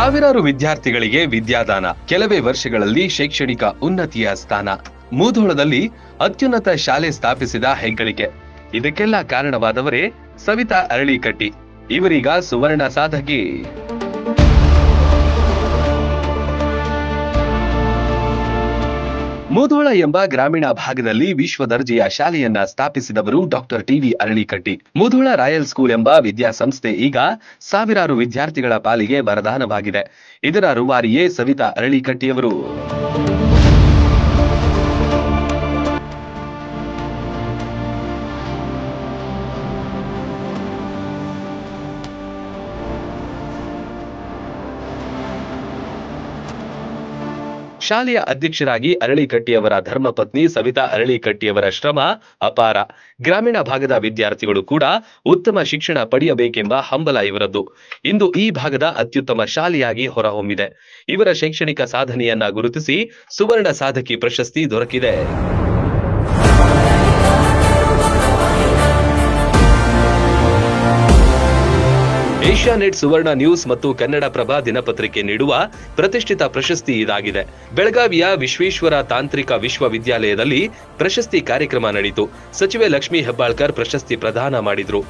ಸಾವಿರಾರು ವಿದ್ಯಾರ್ಥಿಗಳಿಗೆ ವಿದ್ಯಾದಾನ, ಕೆಲವೇ ವರ್ಷಗಳಲ್ಲಿ ಶೈಕ್ಷಣಿಕ ಉನ್ನತಿಯ ಸ್ಥಾನ, ಮುಧೋಳದಲ್ಲಿ ಅತ್ಯುನ್ನತ ಶಾಲೆ ಸ್ಥಾಪಿಸಿದ ಹೆಗ್ಗಳಿಕೆ. ಇದಕ್ಕೆಲ್ಲ ಕಾರಣವಾದವರೇ ಸವಿತಾ ಅರಳಿಕಟ್ಟಿ. ಇವರೀಗ ಸುವರ್ಣ ಸಾಧಕಿ. ಮುಧೋಳ ಎಂಬ ಗ್ರಾಮೀಣ ಭಾಗದಲ್ಲಿ ವಿಶ್ವ ದರ್ಜೆಯ ಶಾಲೆಯನ್ನ ಸ್ಥಾಪಿಸಿದವರು doctor T V. Aralikatti. Mudhol royal school ಎಂಬ ವಿದ್ಯಾಸಂಸ್ಥೆ ಈಗ ಸಾವಿರಾರು ವಿದ್ಯಾರ್ಥಿಗಳ ಪಾಲಿಗೆ ವರದಾನವಾಗಿದೆ. ಇದರ ರೂವಾರಿಯೇ ಸವಿತಾ ಅರಳಿಕಟ್ಟಿಯವರು. ಶಾಲೆಯ ಅಧ್ಯಕ್ಷರಾಗಿ ಅರಳಿಕಟ್ಟಿಯವರ ಧರ್ಮಪತ್ನಿ ಸವಿತಾ ಅರಳಿಕಟ್ಟಿಯವರ ಶ್ರಮ ಅಪಾರ. ಗ್ರಾಮೀಣ ಭಾಗದ ವಿದ್ಯಾರ್ಥಿಗಳು ಕೂಡ ಉತ್ತಮ ಶಿಕ್ಷಣ ಪಡೆಯಬೇಕೆಂಬ ಹಂಬಲ ಇವರದ್ದು. ಇಂದು ಈ ಭಾಗದ ಅತ್ಯುತ್ತಮ ಶಾಲೆಯಾಗಿ ಹೊರಹೊಮ್ಮಿದೆ. ಇವರ ಶೈಕ್ಷಣಿಕ ಸಾಧನೆಯನ್ನ ಗುರುತಿಸಿ ಸುವರ್ಣ ಸಾಧಕಿ ಪ್ರಶಸ್ತಿ ದೊರಕಿದೆ. ಏಷ್ಯಾನೆಟ್ ಸುವರ್ಣ ನ್ಯೂಸ್ ಮತ್ತು ಕನ್ನಡಪ್ರಭ ದಿನಪತ್ರಿಕೆ ನೀಡುವ ಪ್ರತಿಷ್ಠಿತ ಪ್ರಶಸ್ತಿ ಇದಾಗಿದೆ. ಬೆಳಗಾವಿಯ ವಿಶ್ವೇಶ್ವರ ತಾಂತ್ರಿಕ ವಿಶ್ವವಿದ್ಯಾಲಯದಲ್ಲಿ ಪ್ರಶಸ್ತಿ ಕಾರ್ಯಕ್ರಮ ನಡೆಯಿತು. ಸಚಿವೆ ಲಕ್ಷ್ಮೀ ಹೆಬ್ಬಾಳ್ಕರ್ ಪ್ರಶಸ್ತಿ ಪ್ರದಾನ ಮಾಡಿದ್ರು.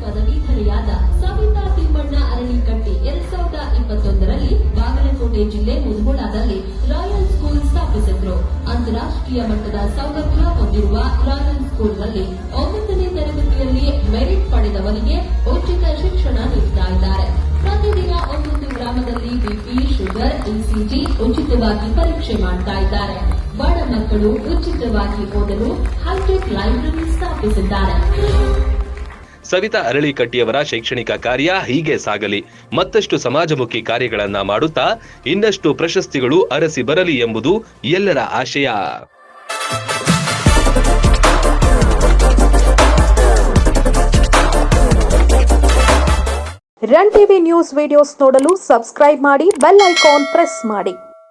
ಪದವೀಧರೆಯಾದ ಸವಿತಾ ತಿಮ್ಮಣ್ಣ ಅರಳಿಕಟ್ಟಿ 2021ರಲ್ಲಿ ಬಾಗಲಕೋಟೆ ಜಿಲ್ಲೆ ಮುಧೋಳದಲ್ಲಿ ರಾಯಲ್ ಸ್ಕೂಲ್ ಸ್ಥಾಪಿಸಿದ್ರು. ಅಂತಾರಾಷ್ಟ್ರೀಯ ಮಟ್ಟದ ಸೌಲಭ್ಯ ಹೊಂದಿರುವ ರಾಯಲ್ ಸ್ಕೂಲ್ನಲ್ಲಿ 9ನೇ ತರಗತಿಯಲ್ಲಿ ಮೆರಿಟ್ ಪಡೆದವರಿಗೆ ಉಚಿತ ಶಿಕ್ಷಣ ನೀಡ್ತಾ ಇದ್ದಾರೆ. ಪ್ರತಿದಿನ ಒಂದೊಂದು ಗ್ರಾಮದಲ್ಲಿ ಬಿಪಿ, ಶುಗರ್, ಇಸಿಜಿ ಉಚಿತವಾಗಿ ಪರೀಕ್ಷೆ ಮಾಡ್ತಾ ಇದ್ದಾರೆ. ಬಡ ಮಕ್ಕಳು ಉಚಿತವಾಗಿ ಓದಲು ಹೈಟೆಕ್ ಲೈಬ್ರರಿ ಸ್ಥಾಪಿಸಿದ್ದಾರೆ. ಸವಿತಾ ಅರಳಿಕಟ್ಟಿಯವರ ಶೈಕ್ಷಣಿಕ ಕಾರ್ಯ ಹೀಗೆ ಸಾಗಲಿ, ಮತ್ತಷ್ಟು ಸಮಾಜಮುಖಿ ಕಾರ್ಯಗಳನ್ನ ಮಾಡುತ್ತಾ ಇನ್ನಷ್ಟು ಪ್ರಶಸ್ತಿಗಳು ಅರಸಿ ಬರಲಿ ಎಂಬುದು ಎಲ್ಲರ ಆಶಯ. ರನ್ ಟಿವಿ ನ್ಯೂಸ್ ವಿಡಿಯೋಸ್ ನೋಡಲು ಸಬ್ಸ್ಕ್ರೈಬ್ ಮಾಡಿ, ಬೆಲ್ ಐಕಾನ್ ಪ್ರೆಸ್ ಮಾಡಿ.